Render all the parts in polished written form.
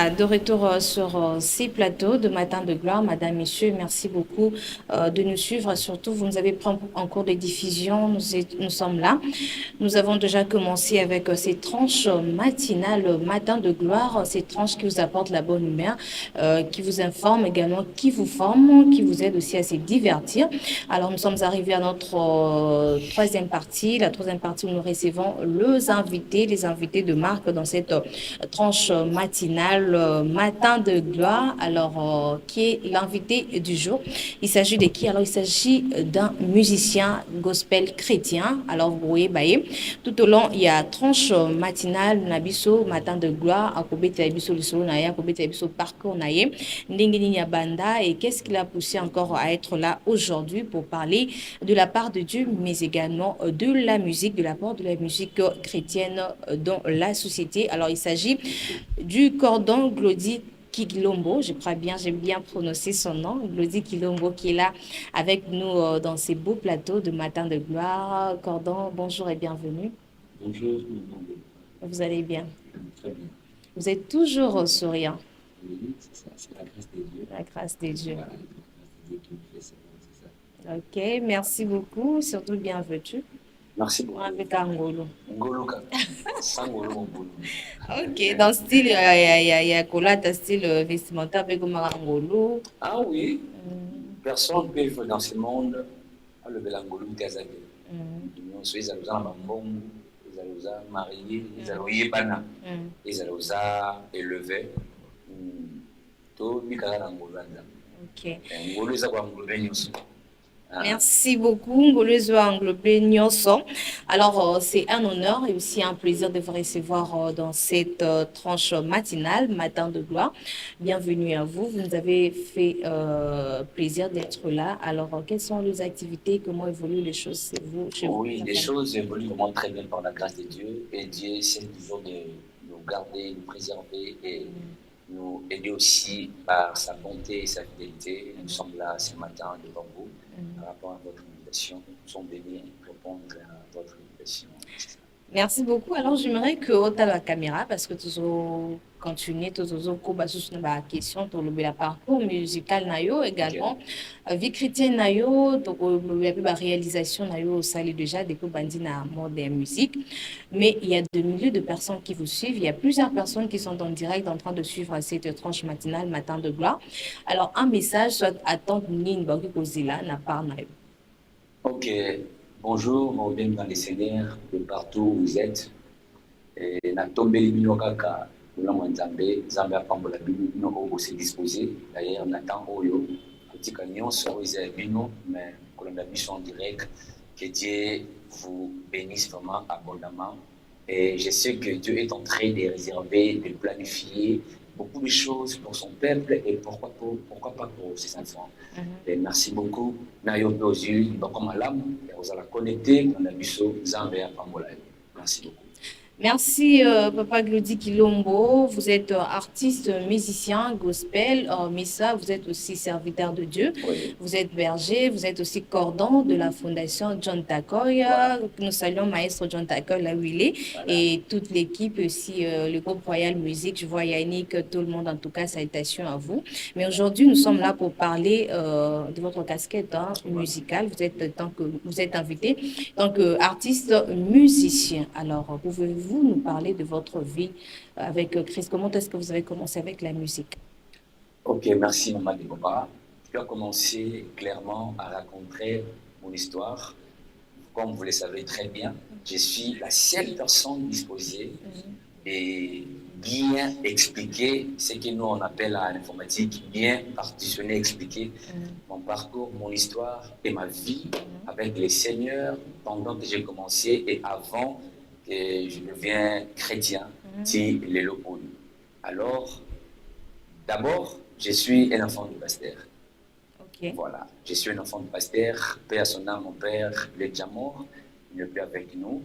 Voilà, de retour sur ces plateaux de Matin de Gloire. Madame, Messieurs, merci beaucoup de nous suivre. Surtout, vous nous avez pris en cours de diffusion. Nous sommes là. Nous avons déjà commencé avec ces tranches matinales Matin de Gloire, ces tranches qui vous apportent la bonne humeur, qui vous informent également, qui vous forment, qui vous aident aussi à se divertir. Alors, nous sommes arrivés à notre troisième partie, la troisième partie où nous recevons les invités de marque dans cette tranche matinale Matin de Gloire. Alors, qui est l'invité du jour? Il s'agit de qui? Alors, il s'agit d'un musicien gospel chrétien. Alors, vous voyez, bah, tout au long, il y a tranche matinale, Nabiso, Matin de Gloire, Akobete Abiso, le solo Naya, Akobete Abiso, parcours Naye, Ndengeni Banda. Et qu'est-ce qui l'a poussé encore à être là aujourd'hui pour parler de la part de Dieu, mais également de la musique, de l'apport de la musique chrétienne dans la société. Alors, il s'agit du cordon Glody Kilombo, je crois bien, j'ai bien prononcé son nom, Glody Kilombo qui est là avec nous dans ces beaux plateaux de Matin de Gloire. Cordon, bonjour et bienvenue. Bonjour, Vous allez bien? très bien. Vous êtes toujours souriant. Oui, c'est ça, c'est la grâce de Dieu. La grâce de Dieu. Voilà, la grâce de Dieu qui me fait ça, c'est ça. Ok, merci beaucoup, surtout bienvenue. Merci beaucoup. Avec Angolo. Ngolo kaka. Sangolo ngolo. Ok, dans le style, il y a Kolata, style vestimentaire avec Angolo. Ah oui, personne peut vivre dans ce monde à lever l'angolo Kazake. Nous sommes les Bambong, les Alousa mariés, les Alouye Bana, les Alousa élevés. Tout Mikara l'angolo. Ok. Ngolo est à Ngolo Benyosu. Merci beaucoup, Ngolozo Anglopé Nyonso. Alors, c'est un honneur et aussi un plaisir de vous recevoir dans cette tranche matinale, Matin de Gloire. Bienvenue à vous. Vous nous avez fait plaisir d'être là. Alors, quelles sont les activités? Comment évoluent les choses chez vous? Oui, les choses évoluent vraiment très bien par la grâce de Dieu. Et Dieu essaie toujours de nous garder, nous préserver et nous aider aussi par sa bonté et sa fidélité. Nous sommes là ce matin devant vous par rapport à votre invitation. Nous sommes venus répondre à votre invitation. Merci beaucoup. Alors, j'aimerais que tu aies la caméra parce que tu continuer, tu as la question, tu as parcours musical nayo également. Vie chrétienne nayo, tu as la réalisation nayo au salle déjà des bandi na mode de musique. Mais il y a de milliers de personnes qui vous suivent. Il y a plusieurs personnes qui sont en direct en train de suivre cette tranche matinale, Matin de Gloire. Alors, un message, soit attendre Nine Bagu Kozila, n'a pas nayo. Ok. Bonjour, bienvenue dans les Seigneurs, de partout où vous êtes. Na tombé bino kaka na mwanzambe zamba pambola bino au se disposer. D'ailleurs, Nathan Oyo, petit cagnon sur les bino, mais qu'on a vu en direct. Que Dieu vous bénisse vraiment abondamment. Et je sais que Dieu est en train de réserver, de planifier beaucoup de choses pour son peuple et pourquoi pas pour ses enfants. Et merci beaucoup. Nayo Ozu, comme Alam, vous allez connecter, on a vu ça, Zambia, Pambola. Merci beaucoup. Merci, Papa Glody Kilombo. Vous êtes artiste, musicien, gospel, mais ça, vous êtes aussi serviteur de Dieu. Oui. Vous êtes berger, vous êtes aussi cordon de la fondation John Takoy. Voilà. Nous saluons Maestro John Takoy, là où il est, voilà. Et toute l'équipe aussi, le groupe Royal Music. Je vois Yannick, tout le monde, en tout cas, salutations à vous. Mais aujourd'hui, nous sommes là pour parler de votre casquette musicale. Vous êtes invité en tant qu'artiste musicien. Alors, pouvez-vous nous parler de votre vie avec Christ? Comment est-ce que vous avez commencé avec la musique? Ok, merci Maman Deboba. Je dois commencer clairement à raconter mon histoire. Comme vous le savez très bien, je suis la seule personne disposée et bien expliquer ce que nous on appelle à l'informatique, bien partitionner, expliquer mon parcours, mon histoire et ma vie avec les seigneurs pendant que j'ai commencé et avant que je devienne chrétien, si les locaux. Alors, d'abord, je suis un enfant de pasteur. Okay. Voilà, je suis un enfant de pasteur, paix à son âme, mon père, il est déjà mort, il n'est plus avec nous.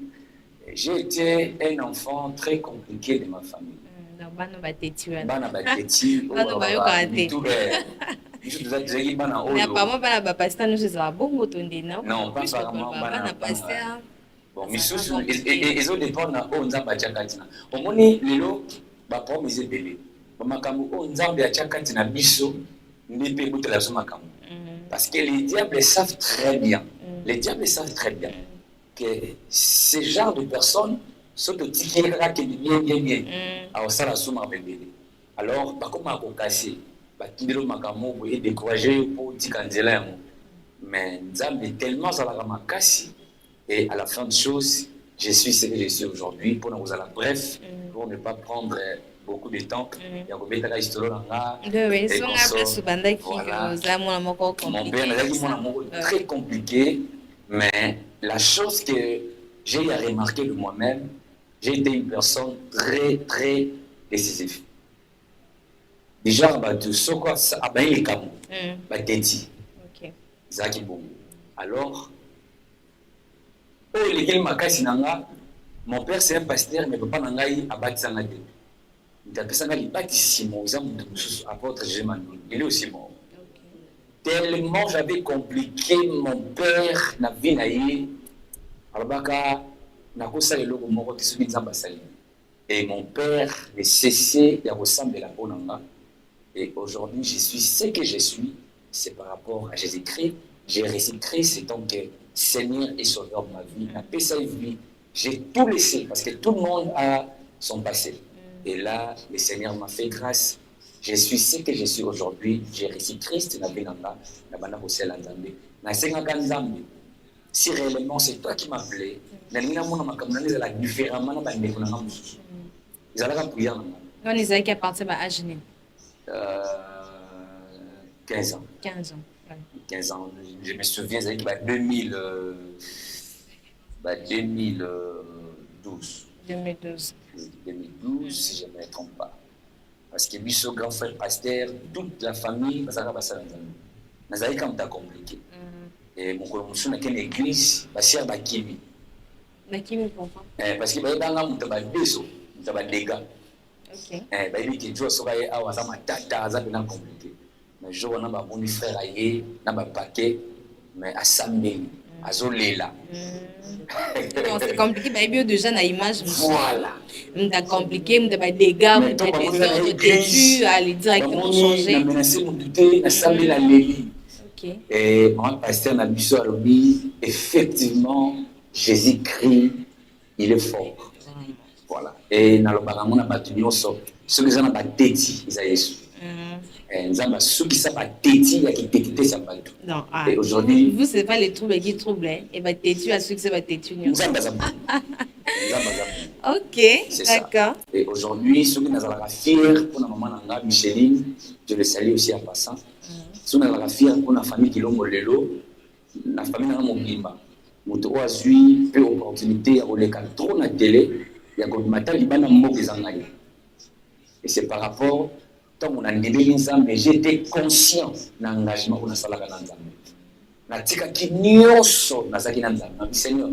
J'ai été un enfant très compliqué de ma famille. Bana bateti. Non, pas apparemment bana pasteur. Bon, ils ont des bonnes au Nzamba Tchakatina. Au moni, lelo, ba promise bébé. makambo o nzambe atiaka tina biso ndepe botela biso makambo. Parce que les diables savent très bien, les diables savent très bien que ce genre de personnes sont au tikéra qui est bien. Alors ça la somme bébé. Alors par contre ma casser, batindelo makambo et décourager pour tikanzela. Mais nzambe est tellement ça la makasi et à la fin de choses, je suis ce que je suis aujourd'hui pour nous aller bref pour ne pas prendre beaucoup de temps. Il y a combien de histoires là. Mon père m'a dit mon amour très compliqué, mais la chose que j'ai remarqué de moi-même, j'ai été une personne très décisive. Déjà, de ce quoi ça a bien les camons, dédi. Zaki bon. Alors, mon père c'est un pasteur, mais papa nangai a bâti sa nade. Il a pensé qu'il bâti Simon, apôtre Jémanou. Il est aussi mort. Tellement j'avais compliqué mon père na vie naïe. Albaka na kosa le logo moko tisumi nzamba sali. Et mon père ne cessait de ressembler à la bonanga. Et aujourd'hui, je suis ce que je suis, c'est par rapport à Jésus-Christ. J'ai reçu Christ, c'est donc Seigneur et Sauveur de ma vie. La paix, sa vie, j'ai tout laissé parce que tout le monde a son passé. Et là, le Seigneur m'a fait grâce. Je suis ce que je suis aujourd'hui. J'ai reçu Christ dans la vie de si réellement c'est toi qui m'appelais, différemment. On est qui appartient à âge 15 ans. 15 ans. Ouais. 15 ans. Je me souviens, c'est 2012. 2012, si je ne me trompe pas. Parce que Bisso, grand frère pasteur, toute la famille, ça va passer dans la comme t'as compliqué. Et mon collègue, dans une église, parce qu'il y a Bakimi. Bakimi, pourquoi? Parce qu'il y a des gens qui ont des dégâts. Ok. Il y a des gens qui ont compliqué. Mais je vois mon frère aïe, na ba paquet, mais à Samé, à Zolela. Non, c'est compliqué, mais bien déjà na image. Voilà. C'est compliqué, mais des dégâts, mais des ordres têtus, aller directement changer. Na menacé mon douté, na Samé la Léli. Ok. Et moi, pasteur na biso alobi, effectivement, Jésus-Christ, il est fort. Voilà. Et na lo baramu na batunyo so, ceux qui sont na ba têti, ils a Jésus. Non, aujourd'hui, vous, c'est pas les troubles qui troublent, et bah têtu à ceux qui sont têtu. Ok, d'accord. Et aujourd'hui, ceux qui sont fiers pour la maman Nanga, Micheline, je le salue aussi en passant. Ceux qui sont fiers pour la famille qui l'ont molelo, la famille Nanga Mobimba. Moto Azui, peu opportunité à rouler trop na télé, il y a comme matin libana moko zangai. Et c'est par rapport mais j'étais conscient de l'engagement qu'on a fait Seigneur,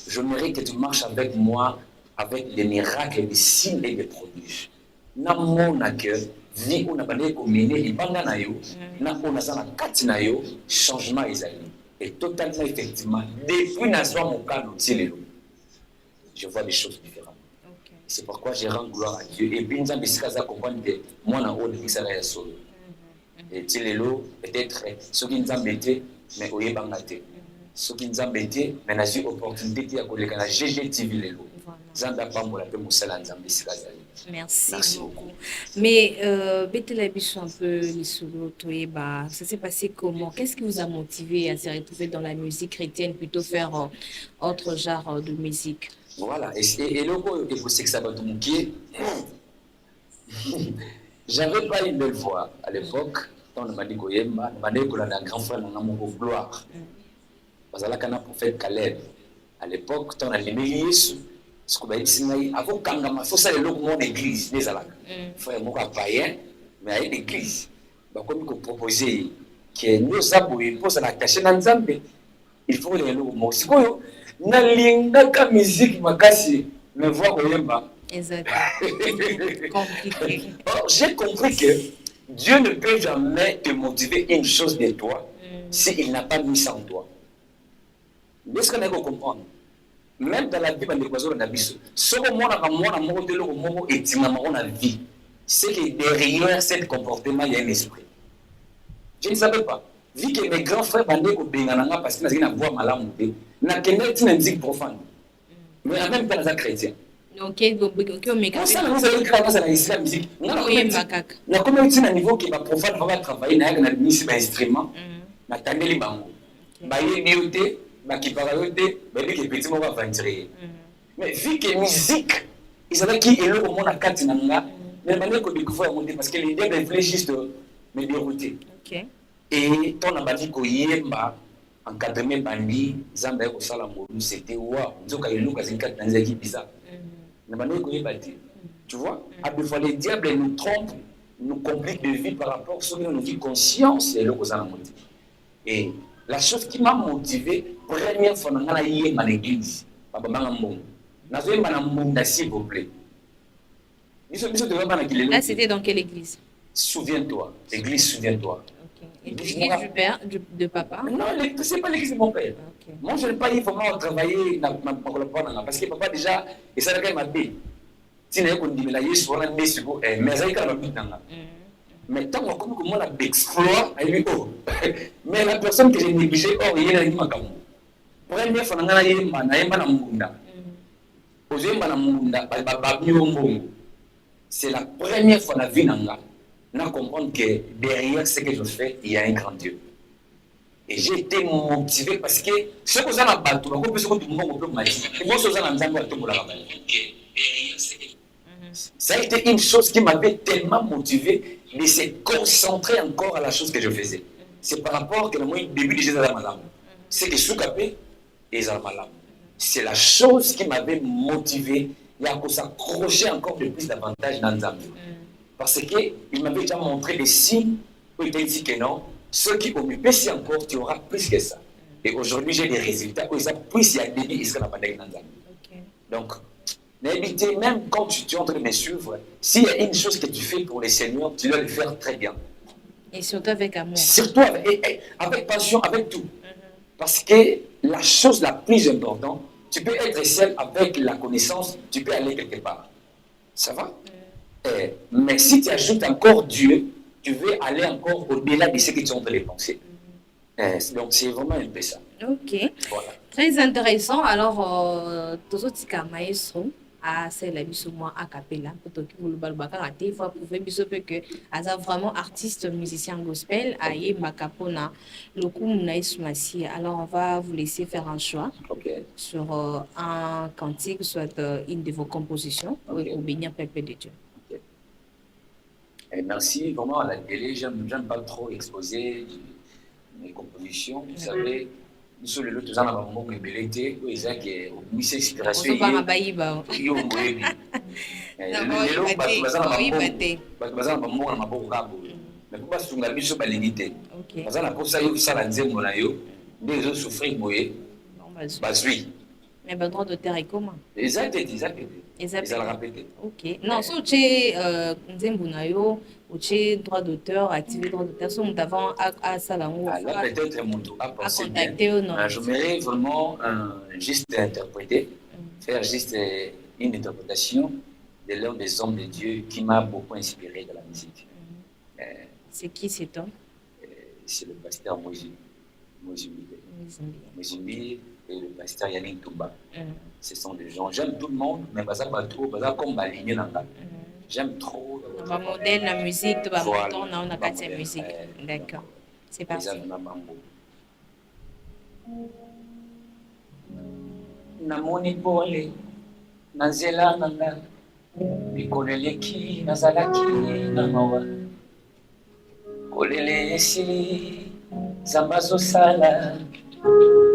je mérite que tu marches avec moi avec des miracles, des signes et des prodiges. Na mon cœur, vie on a pas mené les bandes na yo, na on a ça la carte na yo, changement et totalement effectivement depuis na mon cadre je vois des choses différentes. C'est pourquoi je rends gloire à Dieu. Et puis, nous avons décidé de comprendre que moi, je suis en train de solo. Et peut-être, ceux qui nous ont embêtés, mais au Yébangate. Ceux qui nous ont embêtés, mais nous avons l'opportunité de faire la GGTV. Merci beaucoup. Mais, Bethel un peu les solo, ça s'est passé comment? Qu'est-ce qui vous a motivé à se retrouver dans la musique chrétienne, plutôt faire autre genre de musique? Voilà, et le coup, il faut que ça va tout mouquer. J'avais pas une belle voix à l'époque. Quand on m'a dit que la grand frère n'a pas gloire. Parce que là, quand on a prophète Caleb, à l'époque, quand on a les ce qu'on a dit, avant quand faut ça le logo mon église, des alacs. Frère, moi, païen, mais à l'église. Comme on proposé que nous avons posé la cacher dans Zambé, il faut le logo mon. Nalinga musique makasi me voix koyemba. Compliqué. J'ai compris que Dieu ne peut jamais te motiver une chose de toi s'il n'a pas mis ça en toi. Est-ce qu'on a comprendre? Même dans la vie, on a des oiseaux dans la vie. Ce que moi, on a mon modèle, on a vie. c'est que derrière ce comportement, il y a un esprit. Je ne savais pas. Vu que mes grands frères bandaient au Bengananga parce qu'ils n'avaient pas voix malade, n'a qu'une musique profane. Mais en même temps, les chrétiens. Ok, mais ça, vous avez créé la musique. On a comme un niveau qui va profane, va travailler dans la musique d'instrument. Na tandeli bango. Ba yebiote, ba kiparayote, ba biki petit mo va aventurer. Mais vu que musique, ils avaient qui est le monde à Katinanga, mais maintenant qu'on découvre monter parce que l'idée de juste me dérouter. OK. Et ton abadi ko yemba encadrement bandi zamba ko sala molu c'était wa nzoka yelo kazinka tanzaki bizarre. Mais maintenant ko yebati. Tu vois, à deux fois les diables nous trompent, nous compliquent de vie par rapport à ce que nous dit conscience et le cause en et la chose qui m'a motivé, première fois dans l'église, s'il vous plaît. Là, c'était dans quelle église? Souviens-toi, église, souviens-toi. L'église du père, de papa? Non, c'est pas l'église de mon père. Moi, je n'ai pas eu vraiment travailler parce que papa déjà, et ça a quand même appelé. Si vous avez mais ça a mais tant que moi la exploit, mais la personne que j'ai négligée, oh, il y a une macaron. Première fois, on a eu un munda. C'est la première fois dans la vie, on comprend que derrière ce que je fais, il y a un grand Dieu. Et j'ai été motivé parce que ce que vous avez battu, vous pouvez tout le monde peut m'aider. Et moi, ce que vous avez battu, vous l'avez battu. Ça a été une chose qui m'avait tellement motivé de se concentrer encore à la chose que je faisais. C'est par rapport que le début de Jésus Malam. C'est que Soukapé et Malam. C'est la chose qui m'avait motivé à s'accrocher encore de plus davantage dans Zambie. Parce qu'il m'avait déjà montré des signes où il dit que non, ceux qui ont mieux si encore, tu auras plus que ça. Et aujourd'hui, j'ai des résultats où ils ont plus il y a des vies, ils sont dans Zambie. Donc, n'évitez, même quand tu es en train de me suivre, s'il y a une chose que tu fais pour les seigneurs, tu dois le faire très bien. Et surtout avec amour. Surtout avec passion, avec tout. Parce que la chose la plus importante, tu peux être seul avec la connaissance, tu peux aller quelque part. Ça va? Mais si tu ajoutes encore Dieu, tu veux aller encore au-delà de ce que tu es en train de penser. Donc c'est vraiment un peu ça. Ok. Voilà. Très intéressant. Alors, tous autres maestro à celle biso moi a cappella pour que vous le balbaka raté faut prouver biso que asa vraiment artiste musicien gospel aye makapona le coup naïsmasi. Alors on va vous laisser faire un choix sur un cantique soit une de vos compositions pour bénir peuple de Dieu. Et merci vraiment à la télé, j'aime pas trop exposer mes compositions, vous savez. Sur le lot, tout ça, on a un moment ébélité, où ils ont mis cette inspiration. On va pas y aller. Ils ont oublié. Mais pourquoi si on a mis sur la limité? Parce que pour ça, il y a un zéro des autres souffrir, mais le droit d'auteur est comment? Ils ont répété. Ok. Non, si tu es droit d'auteur, activé droit d'auteur, si nous avons à Salamou, alors peut-être mon tour à penser bien. J'aimerais vraiment juste interpréter, faire juste une interprétation de l'un des hommes de Dieu qui m'a beaucoup inspiré de la musique. C'est qui cet homme? C'est le pasteur Mozimbi et le pasteur Yannick Touba. Ce sont des gens, j'aime tout le monde, mais pas trop, pas comme aligné dans la. J'aime trop. On va modèle la musique, tu vas monter, on a quatre musique. D'accord. C'est parti. Namoni pole, nazela nanga, mikoleleki, nazalaki na mawa. Kolele esili, zambazo sala.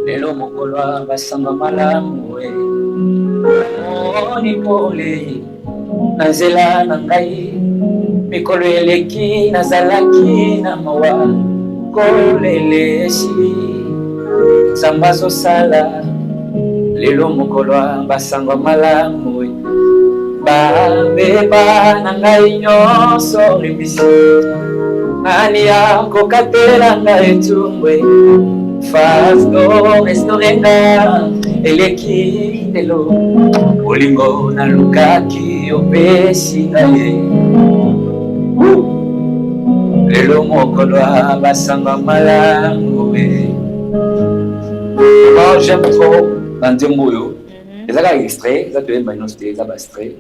Lelo mokolo basanga malamu we moni pole nazela na ngai mikolo eleki nazalaki na mawa kolele esi zambazo sala lelo mokolo basanga malamu we babeba na ngai nyonso libisi nani akokatela ngai etumwe Fasto restorenga eleki delo olingo na lukaki opesi ngaye lelo mokolo basanga malamu. J'aime trop Nandemboyo. Et ça, extrait, ça te maintenant c'était ça extrait.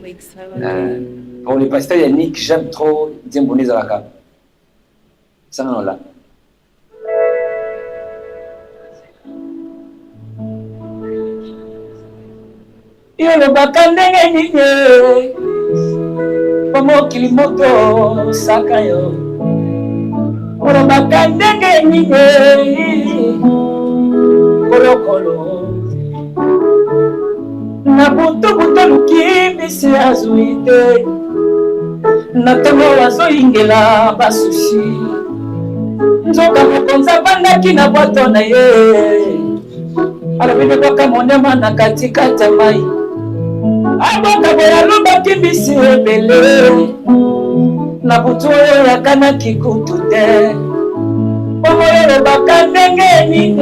Pour le pasteur Yannick, j'aime trop Diemboni Zalaka. Ça non là. Yolo bakandenge nini Pomo kilimoto sakayo Yolo bakandenge nini Kolokolo Na buto lukimisi azuite Na temo wazo ingela basushi Nzoka mokonza bandaki na boto na ye Alabide boka monema na katikati mai Aboka boya luba kimbisi ebele Na butu oyo yakana kikutu te Omoyo bakandenge nini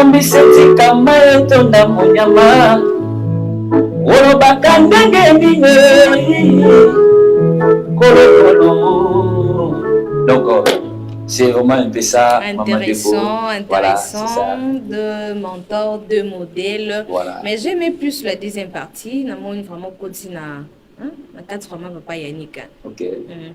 Ombiseti kama etonda monyama Oyo bakandenge nini Kolokolo. Donc c'est vraiment un peu ça. Intéressant, voilà, de mentor, de modèle. Voilà. Mais j'aimais plus la deuxième partie. Vraiment continue na quatre vraiment papa Yannick. Ok.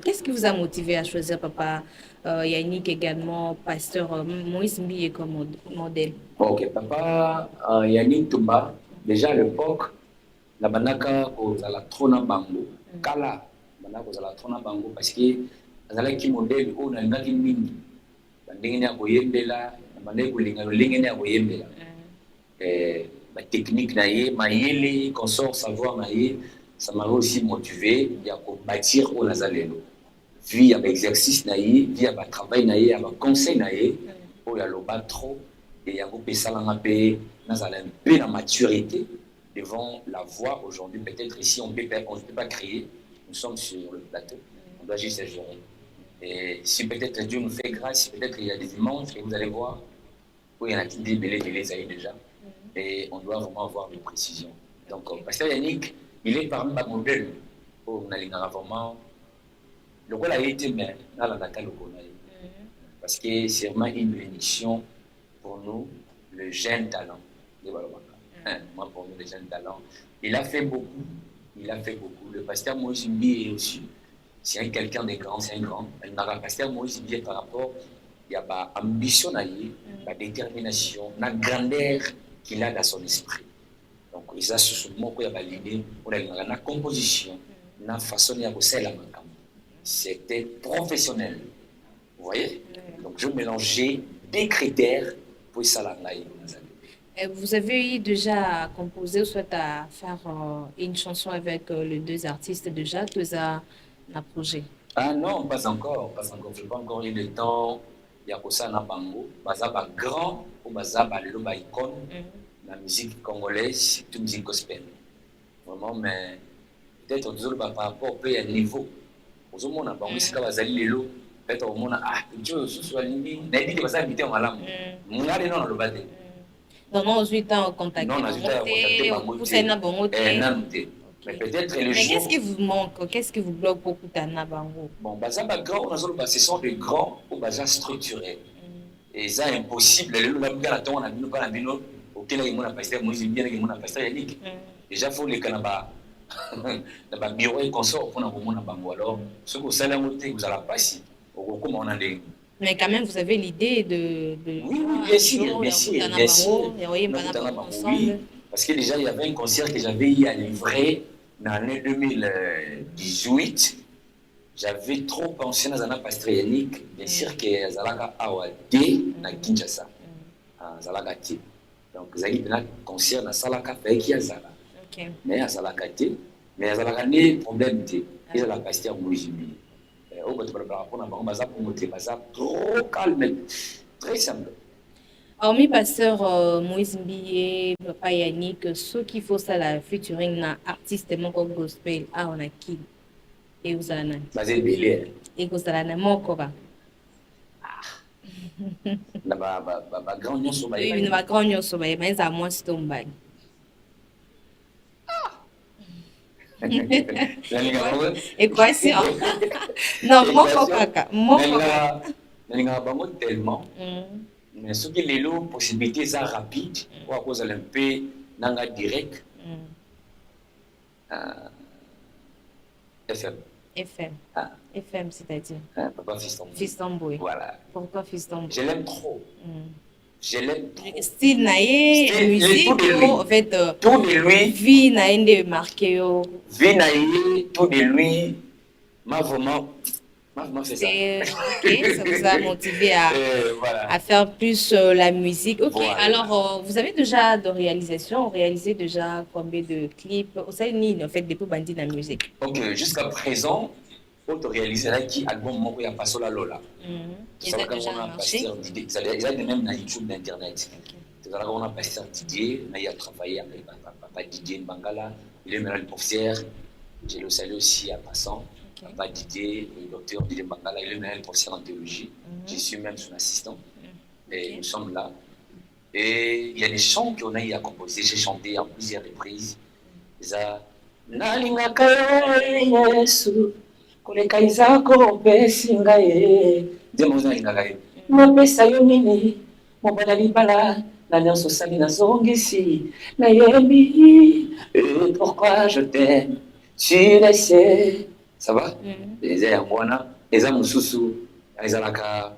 Qu'est-ce qui vous a motivé à choisir papa Yannick également, pasteur Moïse Mbiye comme modèle? Ok, papa Yannick Tumba, déjà à l'époque, la banaka aux la trône bango, kala banaka aux la trône bango parce que azalaki modèle on a ngaki mingi bandengene ya koyembela bandeko linga lingene ya koyembela ba technique na ye mayele consort savoir na ye ça m'a aussi motivé ya ko bâtir au nazalelo via ba exercice na ye via ba travail na ye ba conseil na ye o ya loba trop et ya ko pesala ngapé nazala un peu la maturité devant la voix aujourd'hui peut-être ici on peut pas crier nous sommes sur le plateau on doit juste gérer. Et si peut-être Dieu nous fait grâce, peut-être il y a des dimanches et vous allez voir où il y en a qui disent les aïe déjà. Et on doit vraiment avoir des précisions. Donc, pasteur Yannick, il est parmi ma modèle. On a vraiment le rôle a été mais dans la Dakar le parce que c'est vraiment une bénédiction pour nous, le jeune talent. Moi, pour nous, le jeune talent. Il a fait beaucoup. Le pasteur Moïse Mbiye aussi. C'est quelqu'un de grand, c'est un grand. Il n'a pas passé Moïse Mbiye par rapport il y a ba ambition, la détermination, la grandeur qu'il a dans son esprit. Donc, il a ce mot qu'il y a l'idée, la composition, la façon de faire la main. C'était professionnel. Vous voyez? Donc, je mélangeais des critères pour ça la Vous avez eu déjà à composer ou soit à faire une chanson avec les deux artistes déjà, que ça un projet? Ah non, pas encore. Je n'ai pas encore eu le temps. Il y a ça na bango. Bazaba grand ou bazaba le ba icône. La musique congolaise, toute musique gospel. Vraiment, mais peut-être on par rapport au niveau. Aux hommes on a bango si bazali lelo. Peut-être au monde Dieu soit limbi. N'a dit que ça habiter en malam. Mon allez non le bade. Non non, 8 ans en contact. Non, 8 ans en contact. Vous savez na bango te. Mais peut-être le mais jour. Qu'est-ce qui vous manque? Qu'est-ce qui vous bloque beaucoup Tana Bango? Bon, bazaba grand, ce sont des grands ou bazar structurés. Et ça impossible. Le lambda la on a vu pas la bino auquel il m'a passé moi j'ai bien qu'il m'a passé Yannick. Déjà faut les canaba. Dans le bureau et consort pour nous mon bango alors ce que ça la montée vous allez passer. Comment on a des. Mais quand même vous avez l'idée de Oui, bien sûr. Oui, parce que déjà il y avait un concert que j'avais eu à livrer dans l'année 2018. J'avais trop pensé dans un pasteur Yannick, bien sûr que Zalaka Awade na Kinshasa. Zalaka T. Donc Zali a un concert dans Salaka qui a Zala. Mais à Zalaka T, mais à Zalaka né problème T. Il a la pasteur Moïse Mbiye. Au bout de la rapport na bango baza pour montrer baza trop calme, très simple. Hormis pasteur Moïse Mbiye, papa Yannick, ceux qui font ça la featuring na artiste moko gospel on a qui et vous allez basé belé et vous allez moko ba na ba grand nyonso ba oui na grand nyonso ba mais à moi c'est tombé Équation. Non, mon kaka. Mon kaka. Nalinga bango tellement. Mais ce qui est les possibilités ça rapide, ou à cause de l'MP, nanga direct. FM. FM. FM, c'est-à-dire Papa Fiston. Fiston Boy. Voilà. Pourquoi Fiston Boy? Je l'aime trop. Je l'aime trop. Style naïe, musique, en fait, tout de lui. Vie naïe marqué. Vie naïe, tout de lui. M'a vraiment fait ça. Ok, ça vous a motivé à faire plus la musique. Ok, voilà. Alors vous avez déjà de réalisation, réalisé déjà combien de clips? Vous savez, ni en fait depuis bandit dans la musique. Ok, jusqu'à présent, pour te réaliser là qui album mon il y a pas la Lola. Ils ont déjà marché. Ils ont même dans YouTube d'internet. C'est là qu'on a passé un Didier, on a travaillé avec papa Didier Bangala, il est maintenant le professeur. Je le salue aussi en passant. Papa Didier, le docteur Didier Bangala, il est maintenant le professeur en théologie. Je suis même son assistant. Et nous sommes là. Et il y a des chants qu'on a eu à composer. J'ai chanté en plusieurs reprises. Koleka izako pesinga ye nzembo nalingaka ye mapesa yo nini mobala libala na nyonso osali nazongisi nayebi pourquoi je t'aime tu le sais ça va eza yango wana eza mosusu ezalaka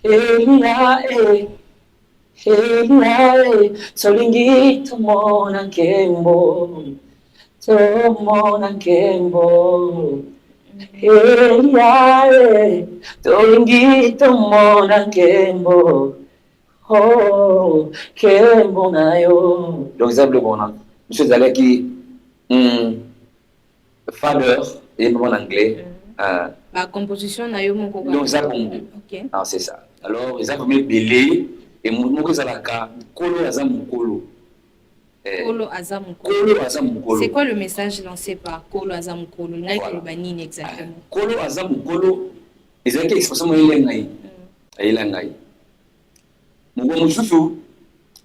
elia tolingi tomona nkembo Elia, tolingi tomona nkembo, oh, nkembo na yo. Donc ça le bon. Monsieur Zaleki, father, il est en anglais. La composition na yo mon coco. Donc ça bon. Ok. Ah c'est ça. Alors ils ont mis belé et mon Zalaka, kolo azam kolo. Kolo Azamukolo. C'est quoi le message lancé par Kolo Azamukolo? Voilà. Exactement. Kolo Azamukolo, ils ont expression de l'engai. Mon chouchou,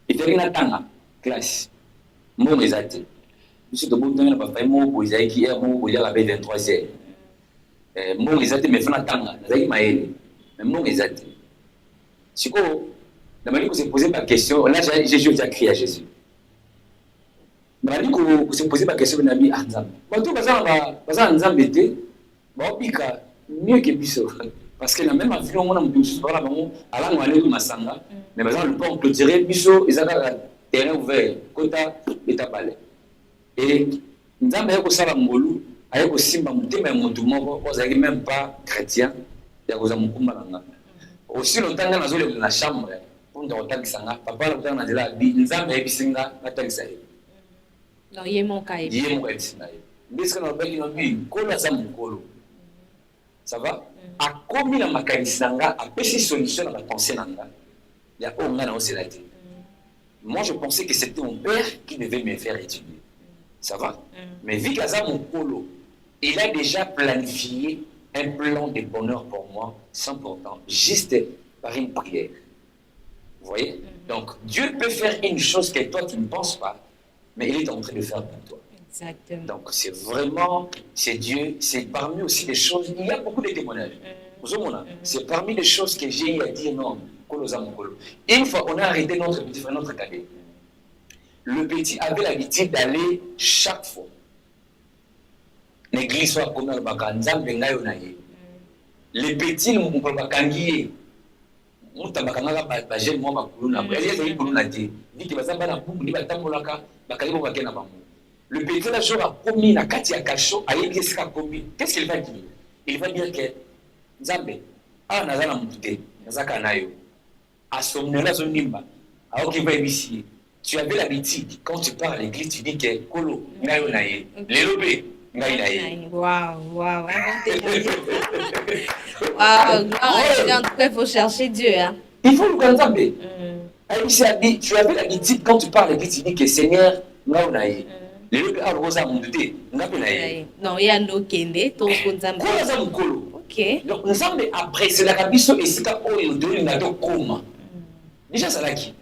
il fait une tanga, classe. Mon exact. Monsieur de Bouton n'a pas fait mon boisé qui est mon boisé à la 23h. Mon exact, mais fait une tanga, c'est maïle. Mais mon exact. C'est quoi? La manière que vous posez ma question, là j'ai déjà crié à Jésus. Vous se posez la question de Nabi Anzam. Quand vous avez Anzam été, mieux que Bisso. Parce que la même avion, on a un peu de parole à la langue de Massanga, mais le pont clôturé, Bisso, ils ont un terrain ouvert, Kota, Betabale. Et Nzam est au Salamolo, avec au Simba, mais vous n'avez même pas chrétien, il y a un Moukoumbalanga. Aussi longtemps que nous avons la chambre, pour nous entendre Sanga, papa, nous avons dit là, Nzam est Bissinga, attends ça. Non, il est mon cas. Il est mon cas. Mais ce qu'on appelle une Kolo Azamukolo. Ça va? A commis la macanisanga, a péché solution à la pensée nanga. Il y a au moins aussi la dit. Moi, je pensais que c'était mon père qui devait me faire étudier. Ça va? Mais vu qu'Azamukolo, il a déjà planifié un plan de bonheur pour moi, sans pourtant, juste par une prière. Vous voyez? Donc, Dieu peut faire une chose que toi, tu ne penses pas. Mais il est en train de faire pour toi. Exactement. Donc, c'est vraiment, c'est Dieu, c'est parmi aussi les choses, il y a beaucoup de témoignages. C'est parmi les choses que j'ai eu à dire, non, une fois qu'on a arrêté notre cadet, le petit avait l'habitude d'aller chaque fois. L'église soit comme le Bakanzam, les petits, on peut pas kangier. Le petit là jour a promis la Katia Kacho a Yeska promis. Qu'est-ce qu'il va dire? Il va dire que Zambé, ah Nazana Mouté, Nazaka Nayo, à son nom là Zonimba, alors qu'il va ici. Tu avais l'habitude, quand tu pars à l'église, tu dis que Kolo, Nayo Naye, Lélobé, Nayo Naye. Waouh, waouh, en tout cas, il faut chercher Dieu. Hein. Il faut le connaître. Tu avais l'habitude, quand tu parles à l'église, tu dis que Seigneur, Nayo Naye. Non, il y a un Kende, ton ok. Donc, nous sommes après, c'est la Kabiso et c'est la déjà, ça l'a qui.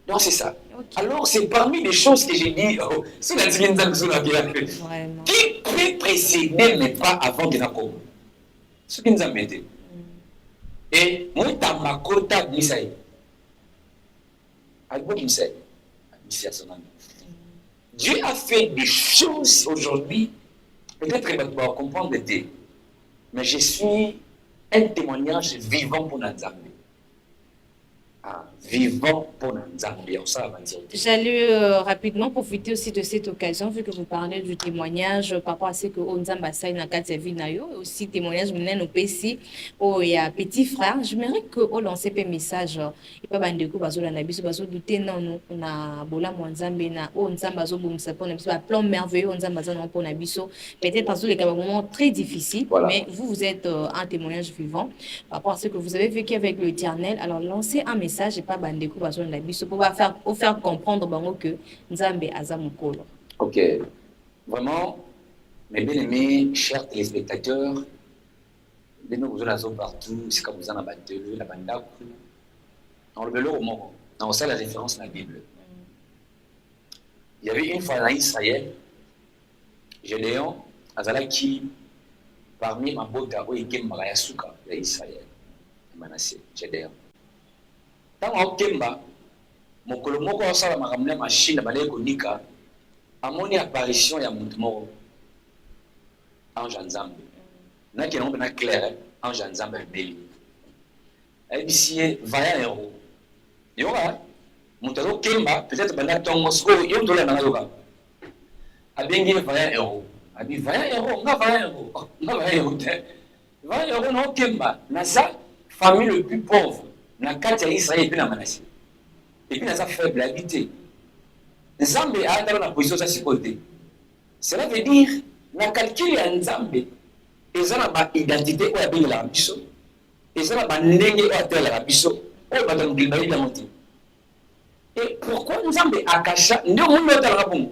Donc, c'est ça. Alors, c'est parmi les choses que j'ai dit, c'est la divine qui devais précéder mes pas avant que n'accombe. Ce qui nous a mené. Et moi, dans ma quota de Misaï, Dieu a fait des choses aujourd'hui. Peut-être qu'il va comprendre des thés. Mais je suis un témoignage vivant pour Nzambe. Vivant pour Nzambe. J'allais rapidement profiter aussi de cette occasion, vu que vous parlez du témoignage par rapport à ce que Nzamba Saï na Katsevi Nayo, aussi témoignage menen au PC, où il y a petit frère. J'aimerais que vous lancez un message, et pas bande ko bazo la nabiso bazo douter non na bola Nzambe na Nzamba zo bumisa pour nabiso un plan merveilleux Nzamba za pour nabiso. Peut-être parce que les moments très difficiles, voilà. Mais vous êtes un témoignage vivant par rapport à ce que vous avez vécu avec l'Éternel. Alors lancez un message et pas bandeko bazo na biso pour faire comprendre bango que Nzambe aza mukolo. OK. Vraiment, mes bien-aimés, chers téléspectateurs, les nous vous partout, c'est comme vous en avez la banda, dans le vélo au moment, on sait la référence dans la Bible. Il y avait une fois en Israël, Gédéon, Azalaki, parmi ma bota, où il y a Marayasuka, Israël, Manassé, Gédéon. Tant Kemba, mon colombo a ramené ma machine à balayer Konika, à mon apparition, il y a mon mort en Janzambe. Il y a un nom clair en Janzambe Béli. Et ici, 20 euros. Il y aura mon talo Kemba, peut-être que ton Moscou, il y a un dollar dans la yoga. A bien 20 euros. A dit 20 euros, on a 20 euros. On a 20 euros. 20 euros, non, Kemba. Nasa, famille le plus pauvre. Na kati ya Israël et puis na Manassé. Et puis na sa faible habité. Nzambe a dans la position ça côté. Cela veut dire na calcul ya Nzambe ezana ba identité o ya benga la biso. Ezana ba ndenge o ya la biso. O ba dans ngimba ya monti. Et pourquoi Nzambe akasha ndio monde o la bon.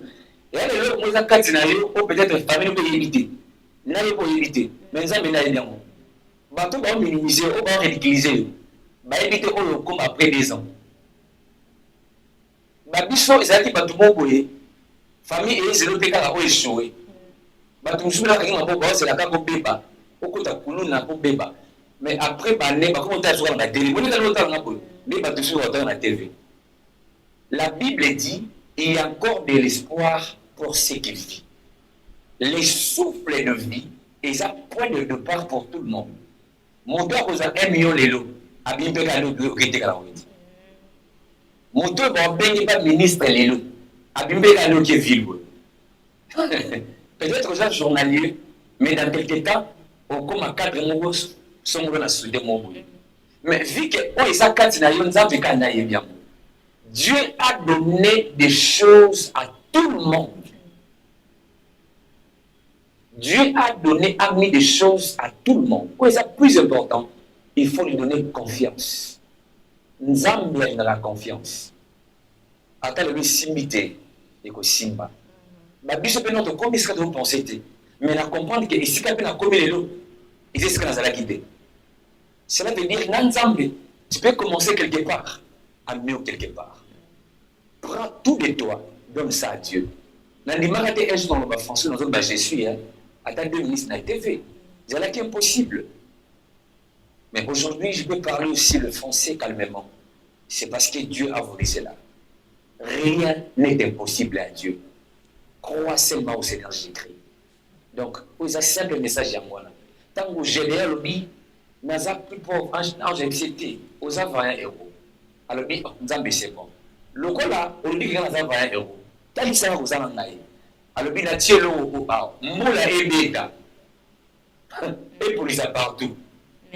Et elle le moza kati na yo o peut-être famille peut éviter. Na yo peut éviter. Mais Nzambe na bien. Bato ba minimiser o ba ridiculiser. Bah éviter on comme après 2 ans. Bah biso ezali batu moboye famille et zéro teka o échoué. Batu musula ka ngamba ba c'est la ka ko beba. Okota kuluna ko beba. Mais après ba ne ba comment ta sur la télé. On est dans l'autre ngabo. Mais batu sur la TV. La Bible dit il y a encore de l'espoir pour ceux qui vivent. Les souffles de vie et un point de départ pour tout le monde. Mon père vous a 1 million l'élo. Abimbeka lo okete kala windi. Moto ba bengi ba ministre lelo. Abimbeka lo ke ville. Peut-être aux journalier, mais dans quelques temps, au comme à 4 mois, sont dans la soudé mobo. Mais vu que on est à 4 na yon Nzambe kana bien. Dieu a donné des choses à tout le monde. Dieu a donné, a mis des choses à tout le monde. Quoi est-ce plus important? Il faut lui donner confiance. Nzambe a la confiance. Attends le simité et que simba. Ma biche peut notre comme est-ce que vous pensez? Mais la comprendre que ici quand on a commis les lots, et c'est ce qu'on a la guidée. Cela veut dire Nzambe, tu peux commencer quelque part, amener quelque part. Prends tout de toi, donne ça à Dieu. Dans les magasins un jour dans le français, nous avons je suis attends 2 minutes dans la TV. C'est là qui est impossible. Mais aujourd'hui, je peux parler aussi le français calmement. C'est parce que Dieu a voulu cela. Rien n'est impossible à Dieu. Crois seulement au Seigneur Jésus-Christ. Donc, vous avez simple message à moi. Tant que j'ai le dit, nous avons plus pauvre, en GMCT, aux 20 euros. Alors, nous avons c'est bon. Le coup là, on dit que nous avons 20 euros. Tant que ça vous en a. Alors, nous avons tiré au bas. Moula et Béda. Et pour les partout.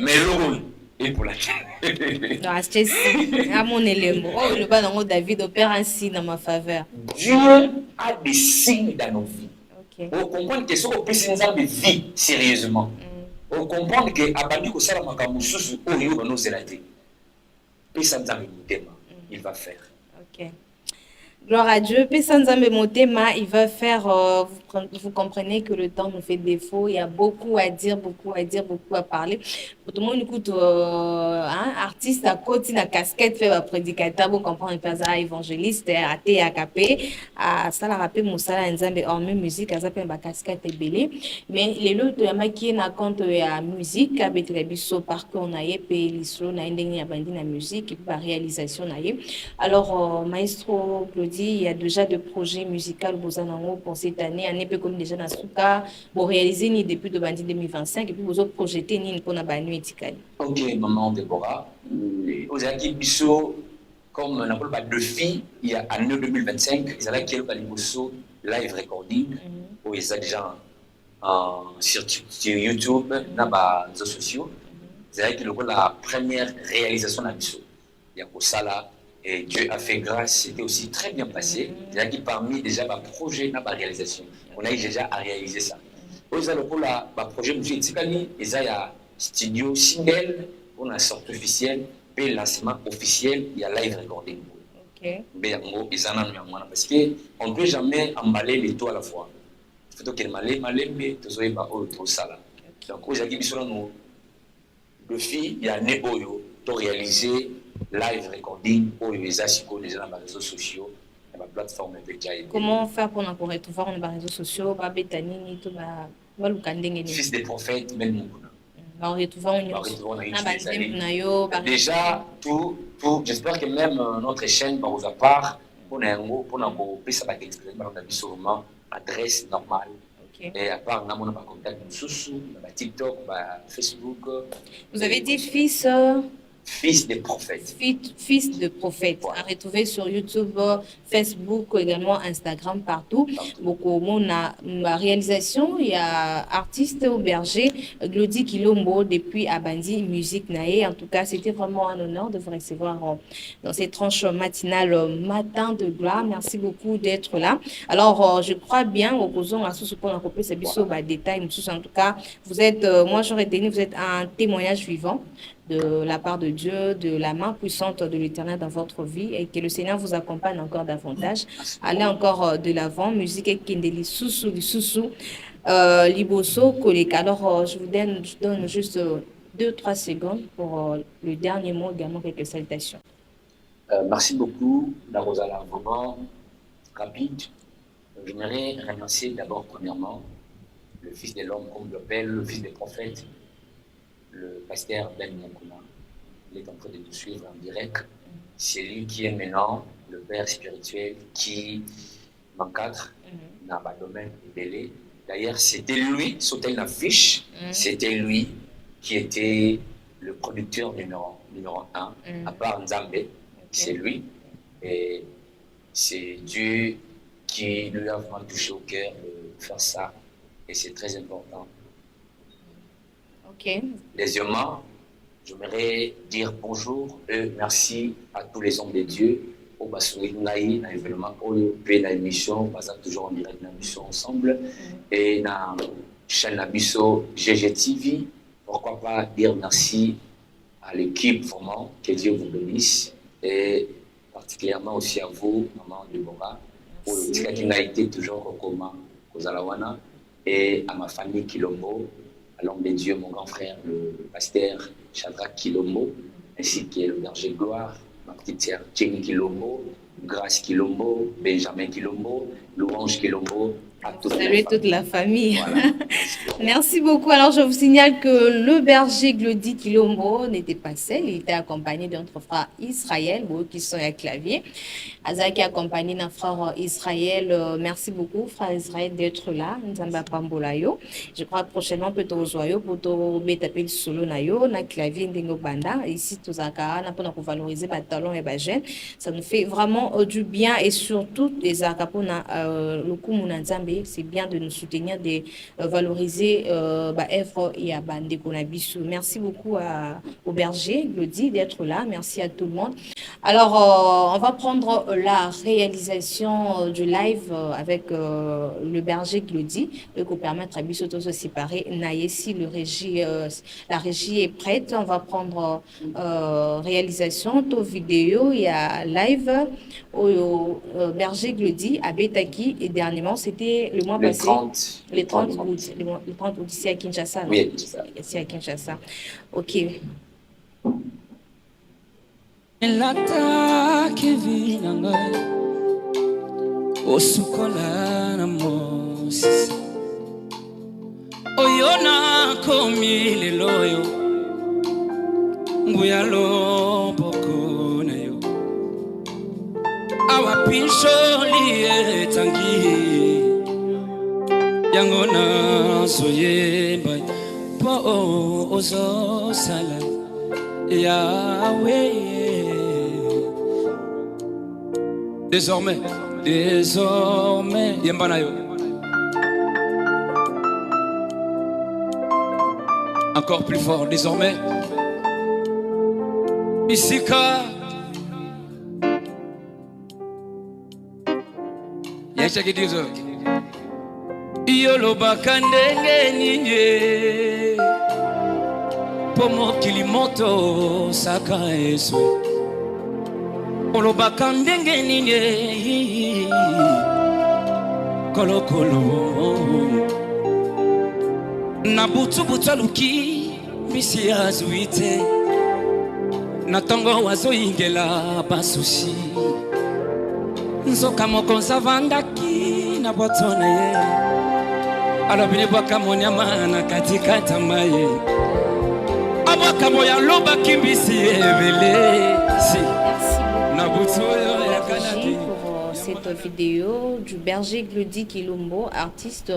Mais l'eau et pour la non, c'est à mon élément. Oh, le bas dans David opère ainsi dans ma faveur. Dieu a des signes dans nos vies. Okay. On comprend que ce qu'on peut s'installer vie sérieusement. On comprend que abandi ko sala makambo susu oyo bano zelate. Et ça nous a il va faire. OK. Gloire à Dieu. Puis sans Nzambe Motema, il va faire, vous comprenez que le temps nous fait défaut. Il y a beaucoup à dire, beaucoup à dire, beaucoup à parler. Pour tout le monde, écoute, artiste à côté, la casquette, fait un prédicateur, vous comprenez, pas ça, évangéliste, athée, AKP, à ça, la rappel, Moussala, Nzambe, en même musique, à ça, ma casquette est belée. Mais les lots, il y a qui n'a compte à musique, à Betlebiso, parcours, on a yé, puis l'islo, na indéni, à bandi, la musique, et puis la réalisation, na yé. Alors, Maestro Claudie, il y a déjà des projets musicaux pour cette année. Année peu comme déjà dans Souka, pour réaliser ni depuis de Bandi 2025 et puis vous autres projetés ni pour la Banu Etikali. Ok, maman Déborah. Aux Aki Bissot, comme on appelle pas deux filles, il y a année 2025, ils avaient quelques Balibosso live recording, où ils sont déjà sur YouTube, dans les réseaux sociaux. C'est que la première réalisation de Bissot. Il y a pour ça là. Et Dieu a fait grâce, c'était aussi très bien passé. C'est-à-dire que parmi déjà ma projet, ma réalisation, on a déjà à réaliser ça. Pour le projet musique, c'est qu'il y a studio single, on a sortie officielle, puis lancement officiel, il y a live recording. Parce qu'on ne peut jamais emballer les deux à la fois. Il faut qu'il y ait mais tout ça. Donc, aujourd'hui, le fil, il y a un éboyo pour réaliser live recording pour les assicaux déjà dans les réseaux sociaux, dans la plateforme déjà. Comment faire pour nous retrouver dans les réseaux sociaux, Fils des prophètes, même nous. Déjà, tout, j'espère que même notre chaîne, par votre part, pour nous, plus ça va être sûrement adresse normale. Et à part, on a contact sous TikTok, Facebook. Vous avez dit fils. Fils des prophètes. Fils de prophète. Voilà. À retrouver sur YouTube, Facebook, également Instagram, partout. Beaucoup la réalisation, il y a artiste au berger, Glody Kilombo, depuis Abandi Musique Naé. En tout cas, c'était vraiment un honneur de vous recevoir dans cette tranche matinale matin de gloire. Merci beaucoup d'être là. Alors, je crois bien, au besoin à ce qu'on a coupé, c'est bien détail. En tout cas, vous êtes, moi j'aurais tenu, vous êtes un témoignage vivant de la part de Dieu, de la main puissante de l'Éternel dans votre vie et que le Seigneur vous accompagne encore davantage. Allez encore de l'avant. Musique et Kindeli Soussou, Liboso, Koleka. Alors, je vous donne juste 2-3 secondes pour le dernier mot, également quelques salutations. Merci beaucoup, Darosala. Vraiment rapide. J'aimerais remercier d'abord, premièrement, le Fils de l'homme, comme je l'appelle, le Fils des prophètes, le pasteur Ben Nyakuna. Il est en train de nous suivre en direct. C'est lui qui est maintenant le père spirituel qui m'encadre dans le domaine belé. D'ailleurs, c'était lui, sauter une affiche, c'était lui qui était le producteur numéro 1, à part Nzambe, c'est lui. Et c'est Dieu qui lui a vraiment touché au cœur de faire ça. Et c'est très important. Deuxièmement, j'aimerais dire bonjour et merci à tous les hommes de Dieu. Au Bassouri Naï, dans l'événement, au dans l'émission, on va toujours en direct dans l'émission ensemble. Et dans la chaîne Abisso GGTV, pourquoi pas dire merci à l'équipe vraiment, que Dieu vous bénisse. Et particulièrement aussi à vous, maman Déborah, pour le tika qui n'a été toujours au commun aux Alawana, et à ma famille Kilombo, à l'homme de Dieu, mon grand frère, le pasteur Shadrach Kilombo, ainsi que le berger Gloire, ma petite sœur Jenny Kilombo, Grâce Kilombo, Benjamin Kilombo, Louange Kilombo. Salut toute la famille. Voilà. Merci beaucoup. Alors, je vous signale que le berger Glody Kilombo n'était pas seul. Il était accompagné de notre frère Israël, qui sont à clavier. Azaki accompagné d'un frère Israël. Merci beaucoup, frère Israël, d'être là. Nzamba Pambolayo. Je crois prochainement, peut-être au pour te solo nayo, na clavier n'dengo banda. Ici, tout ça, pour valoriser les talents et les jeunes. Ça nous fait vraiment du bien et surtout des acapona, le coup, mon Nzamba. C'est bien de nous soutenir, de valoriser l'œuvre et à Bande Konabisu. Merci beaucoup au berger, Glody, d'être là. Merci à tout le monde. Alors, on va prendre la réalisation du live avec le berger Glody, pour permettre à Bissot de se séparer. Naïsi, la régie est prête. On va prendre réalisation, to vidéo, il y a live au berger Glody à Betaki. Et dernièrement, c'était le mois Le passé. 30, Le 30 août. Le 30 août ici à Kinshasa. Non? Oui, c'est ça. Ici à Kinshasa. OK. Elata kevina ngai osukola na mosisa oyona komi lelo yo nguya loboko na yo awa pinsholi etangi yango na zoyemba po ozosala Yahweh. Désormais, Yembanayo. Encore plus fort, désormais. Isika. Yachaki Dizo. Yoloba kandenge ninye. Pomo kilimoto saka eswe. Oloba kandenge ninye. Kolo kolo. Nabutu butaluki misi azuite. Natongo wazo ingela basushi. Nzoka moko zavandaki na botona ye. Alobine bwaka monyama na katika tamaye. Abwaka moya loba kimbisi evele. Merci pour cette vidéo du berger Glody Kilombo, artiste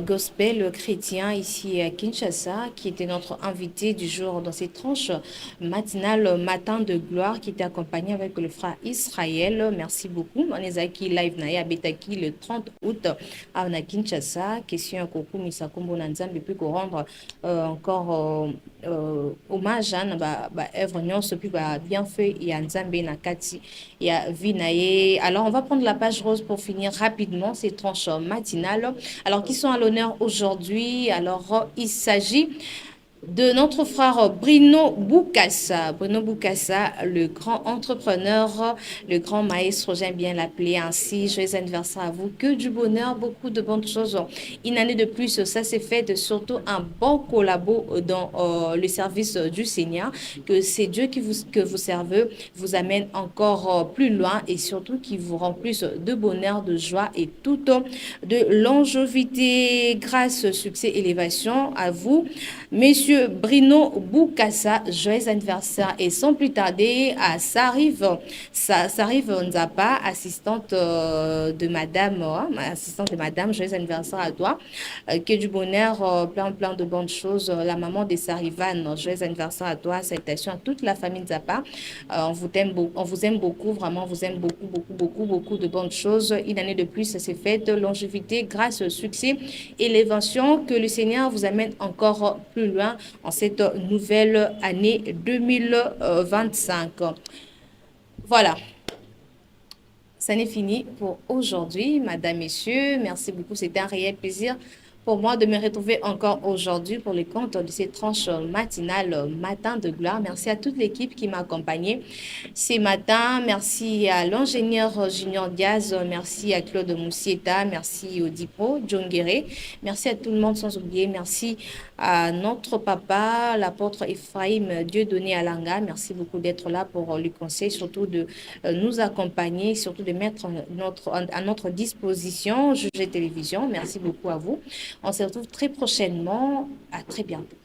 gospel chrétien ici à Kinshasa, qui était notre invité du jour dans cette tranche matinale Matin de gloire, qui était accompagné avec le frère Israël. Merci beaucoup. On est aquí live naïa Betaki le 30 août à Kinshasa. Question à Koko Misakombo Nanzambe, puis qu'on rendre encore hommage à œuvre nyonso puis bien fait et à Nzambe Nakati et à Vinaye. Alors on va prendre la page rose pour finir rapidement ces tranches matinales. Alors qui sont à l'honneur aujourd'hui? Alors il s'agit de notre frère Bruno Bukassa. Bruno Bukassa, le grand entrepreneur, le grand maestro, j'aime bien l'appeler ainsi. Joyeux anniversaire à vous. Que du bonheur, beaucoup de bonnes choses. Une année de plus, ça s'est fait, surtout un bon collabo dans le service du Seigneur. Que c'est Dieu que vous servez vous amène encore plus loin et surtout qui vous rend plus de bonheur, de joie et tout de longévité. Grâce, succès, élévation à vous. Monsieur Bruno Bukassa, joyeux anniversaire. Et sans plus tarder, ça arrive Nzapa, assistante de madame, joyeux anniversaire à toi. Que du bonheur, plein de bonnes choses. La maman de Sarivan, joyeux anniversaire à toi. Salutations à toute la famille Nzapa. On vous aime beaucoup, vraiment, on vous aime beaucoup de bonnes choses. Une année de plus, ça s'est fait. Longévité, grâce, succès, élévation. Que le Seigneur vous amène encore plus loin en cette nouvelle année 2025. Voilà. Ça n'est fini pour aujourd'hui, madame, messieurs. Merci beaucoup. C'était un réel plaisir pour moi de me retrouver encore aujourd'hui pour les comptes de ces tranches matinales Matin de gloire. Merci à toute l'équipe qui m'a accompagnée ce matin. Merci à l'ingénieur Junior Diaz. Merci à Claude Moussieta. Merci au Dipo, John Guéré. Merci à tout le monde sans oublier. Merci à notre papa, l'apôtre Ephraim Dieudonné Alanga. Merci beaucoup d'être là pour le conseil, surtout de nous accompagner, surtout de mettre à notre disposition Juger Télévision. Merci beaucoup à vous. On se retrouve très prochainement. À très bientôt.